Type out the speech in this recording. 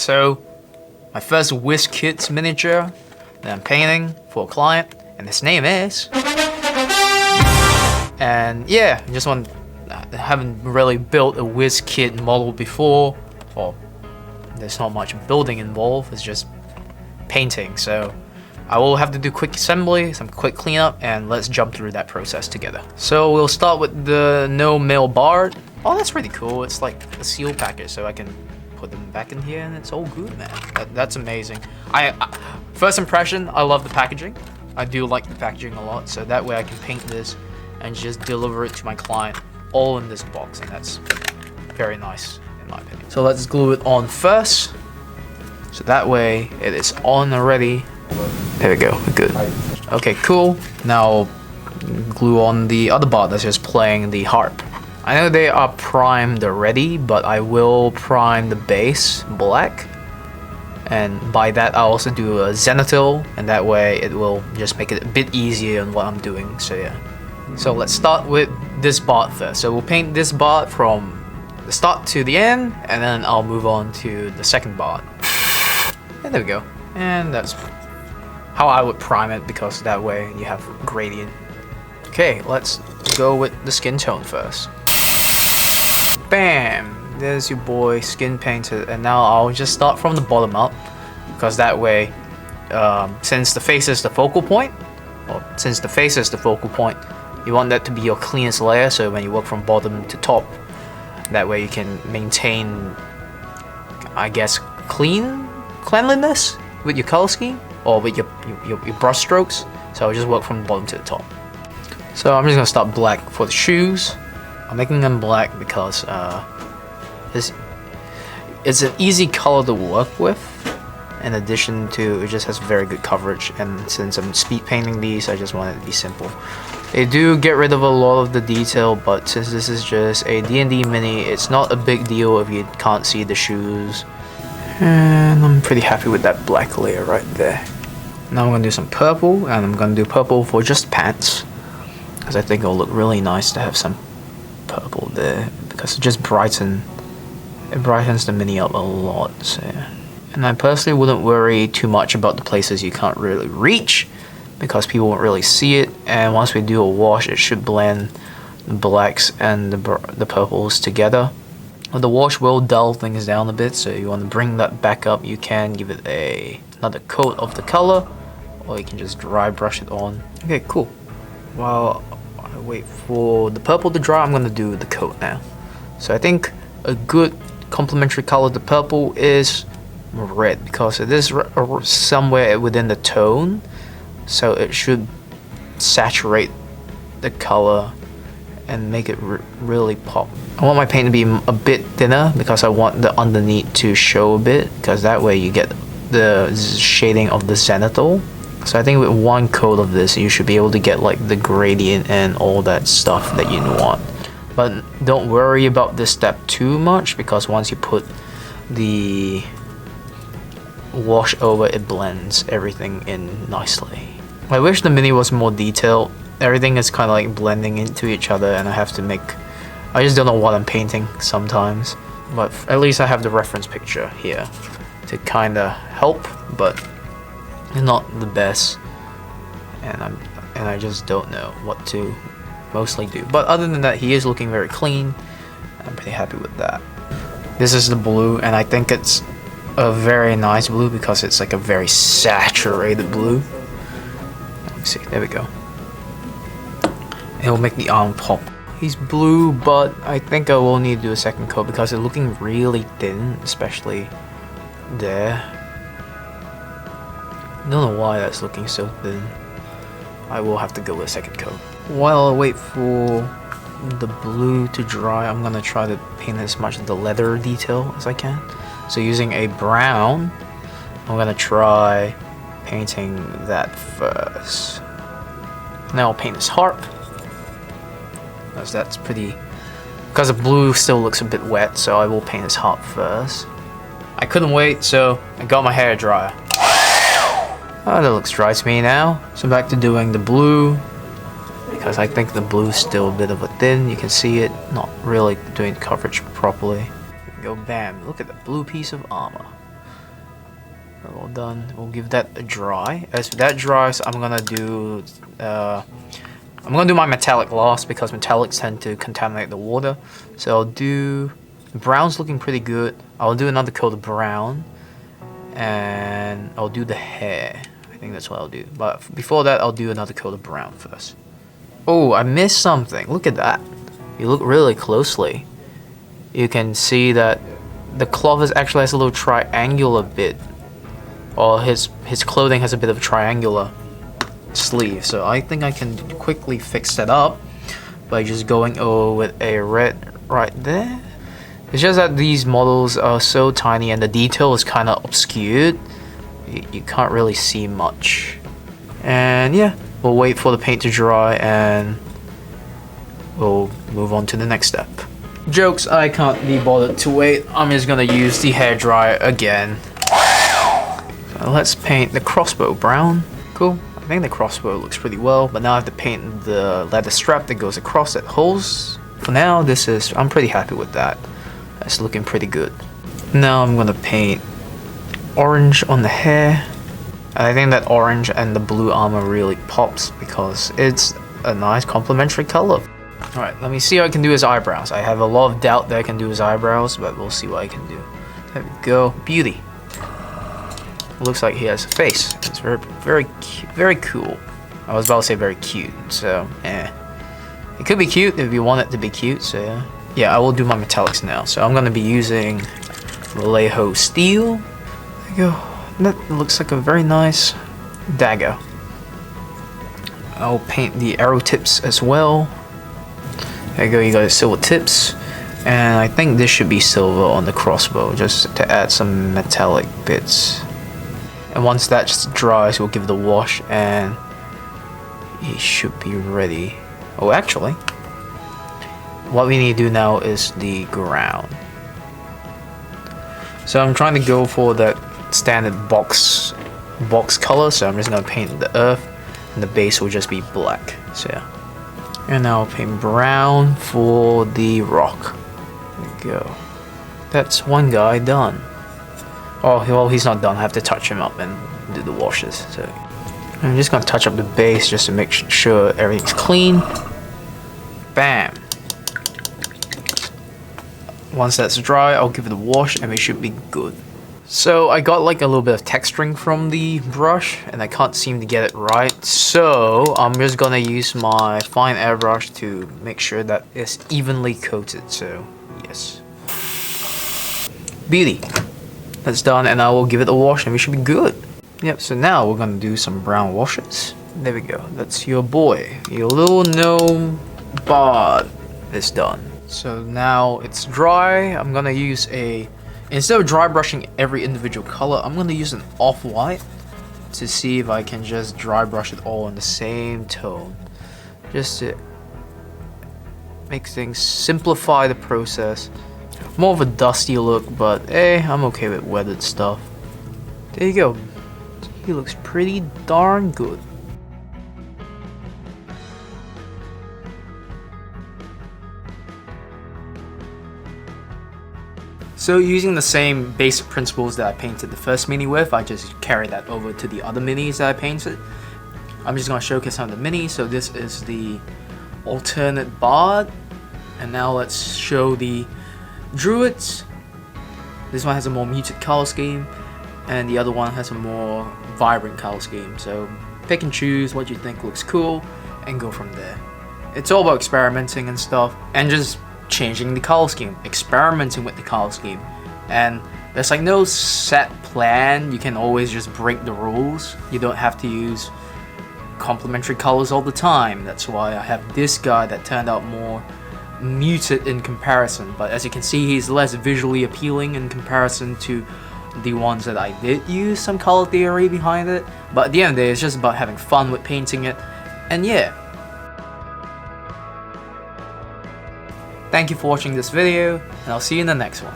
So, my first WizKids miniature that I'm painting for a client, and his name is... And yeah, I haven't really built a WizKid model before, or there's not much building involved, it's just painting, so I will have to do quick assembly, some quick cleanup, and let's jump through that process together. So we'll start with the no mail bard. Oh, that's pretty cool. It's like a seal package, so I can put them back in here and it's all good, man. That's amazing. First impression, I love the packaging. I do like the packaging a lot, so that way I can paint this and just deliver it to my client all in this box, and that's very nice in my opinion. So let's glue it on first, so that way it is on already. There we go, we're good. Okay, cool. Now glue on the other bar that's just playing the harp. I know they are primed already, but I will prime the base black. And by that I'll also do a zenithal, and that way it will just make it a bit easier on what I'm doing, so yeah. So let's start with this bot first. So we'll paint this bot from the start to the end, and then I'll move on to the second bot. And there we go. And that's how I would prime it, because that way you have gradient. Okay, let's go with the skin tone first. Bam! There's your boy skin painted, and now I'll just start from the bottom up, because that way, since the face is the focal point, you want that to be your cleanest layer, so when you work from bottom to top, that way you can maintain, I guess, cleanliness with your color scheme, or with your brush strokes. So I'll just work from the bottom to the top. So I'm just gonna start black for the shoes. I'm making them black because it's an easy color to work with. In addition to, it just has very good coverage, and since I'm speed painting these, I just want it to be simple. They do get rid of a lot of the detail, but since this is just a D&D mini, it's not a big deal if you can't see the shoes. And I'm pretty happy with that black layer right there. Now I'm gonna do some purple, and I'm gonna do purple for just pants, because I think it'll look really nice to have some purple there, because it just brightens the mini up a lot. So yeah. And I personally wouldn't worry too much about the places you can't really reach, because people won't really see it, and once we do a wash, it should blend the blacks and the purples together. Well, the wash will dull things down a bit, so you want to bring that back up. You can give it another coat of the color, or you can just dry brush it on. Okay, cool. While I wait for the purple to dry, I'm going to do the coat now. So I think a good complementary color to purple is red, because it is somewhere within the tone, so it should saturate the color and make it really pop. I want my paint to be a bit thinner, because I want the underneath to show a bit, because that way you get the shading of the zenithal. So I think with one coat of this, you should be able to get like the gradient and all that stuff that you want. But don't worry about this step too much, because once you put the wash over, it blends everything in nicely. I wish the mini was more detailed. Everything is kind of like blending into each other, and I just don't know what I'm painting sometimes. But at least I have the reference picture here to kind of help, but it's not the best, and I just don't know what to mostly do. But other than that, he is looking very clean. I'm pretty happy with that. This is the blue, and I think it's a very nice blue, because it's like a very saturated blue. Let me see, there we go. It will make the arm pop. He's blue, but I think I will need to do a second coat, because it's looking really thin, especially there. I don't know why that's looking so thin. I will have to go with a second coat. While I wait for the blue to dry, I'm gonna try to paint as much of the leather detail as I can. So using a brown, I'm gonna try painting that first. Now I'll paint this harp, because that's pretty, because the blue still looks a bit wet, so I will paint his harp first. I couldn't wait, so I got my hair dryer. Oh, that looks dry to me now. So back to doing the blue, because I think the blue's still a bit of a thin. You can see it not really doing coverage properly. Go bam, look at the blue piece of armor. Well done. We'll give that a dry. As that dries, I'm gonna do my metallic last because metallics tend to contaminate the water. So I'll do brown's looking pretty good. I'll do another coat of brown, and I'll do the hair. I think that's what I'll do. But before that, I'll do another coat of brown first. Oh, I missed something. Look at that. You look really closely. You can see that the cloth actually has a little triangular bit. Or his clothing has a bit of a triangular sleeve. So I think I can quickly fix that up by just going over with a red right there. It's just that these models are so tiny and the detail is kind of obscured. You can't really see much. And yeah, we'll wait for the paint to dry and we'll move on to the next step. Jokes, I can't be bothered to wait. I'm just gonna use the hairdryer again. So let's paint the crossbow brown. Cool. I think the crossbow looks pretty well, but now I have to paint the leather strap that goes across that holes. For now, I'm pretty happy with that. That's looking pretty good. Now I'm gonna paint orange on the hair. And I think that orange and the blue armor really pops because it's a nice complementary color. Alright, let me see how I can do his eyebrows. I have a lot of doubt that I can do his eyebrows, but we'll see what I can do. There we go. Beauty. Looks like he has a face. It's very cool. I was about to say very cute, so it could be cute if you want it to be cute, so yeah. Yeah, I will do my metallics now. So I'm gonna be using Vallejo steel. There you go. That looks like a very nice dagger. I'll paint the arrow tips as well. There you go, you got silver tips. And I think this should be silver on the crossbow, just to add some metallic bits. And once that just dries, we'll give it a wash and it should be ready. Oh, actually, what we need to do now is the ground. So I'm trying to go for that standard box color, so I'm just gonna paint the earth and the base will just be black. So yeah. And now I'll paint brown for the rock. There we go. That's one guy done. Oh, well, he's not done. I have to touch him up and do the washes. So I'm just gonna touch up the base just to make sure everything's clean. Bam. Once that's dry, I'll give it a wash and we should be good. So I got like a little bit of texturing from the brush and I can't seem to get it right. So I'm just gonna use my fine airbrush to make sure that it's evenly coated. So yes. Beauty. That's done and I will give it a wash and we should be good. Yep, so now we're gonna do some brown washes. There we go. That's your boy. Your little gnome bard is done. So now it's dry. I'm gonna use instead of dry brushing every individual color, I'm gonna use an off-white to see if I can just dry brush it all in the same tone. Just to make things, simplify the process. More of a dusty look, but hey, I'm okay with weathered stuff. There you go. He looks pretty darn good. So using the same basic principles that I painted the first mini with, I just carried that over to the other minis that I painted. I'm just going to showcase some of the minis. So this is the alternate bard. And now let's show the Druids. This one has a more muted color scheme. And the other one has a more vibrant color scheme. So pick and choose what you think looks cool and go from there. It's all about experimenting and stuff. And just changing the color scheme, experimenting with the color scheme, and there's like no set plan. You can always just break the rules. You don't have to use complementary colors all the time. That's why I have this guy that turned out more muted in comparison, but as you can see, he's less visually appealing in comparison to the ones that I did use some color theory behind it. But at the end of the day, it's just about having fun with painting it, and yeah. Thank you for watching this video, and I'll see you in the next one.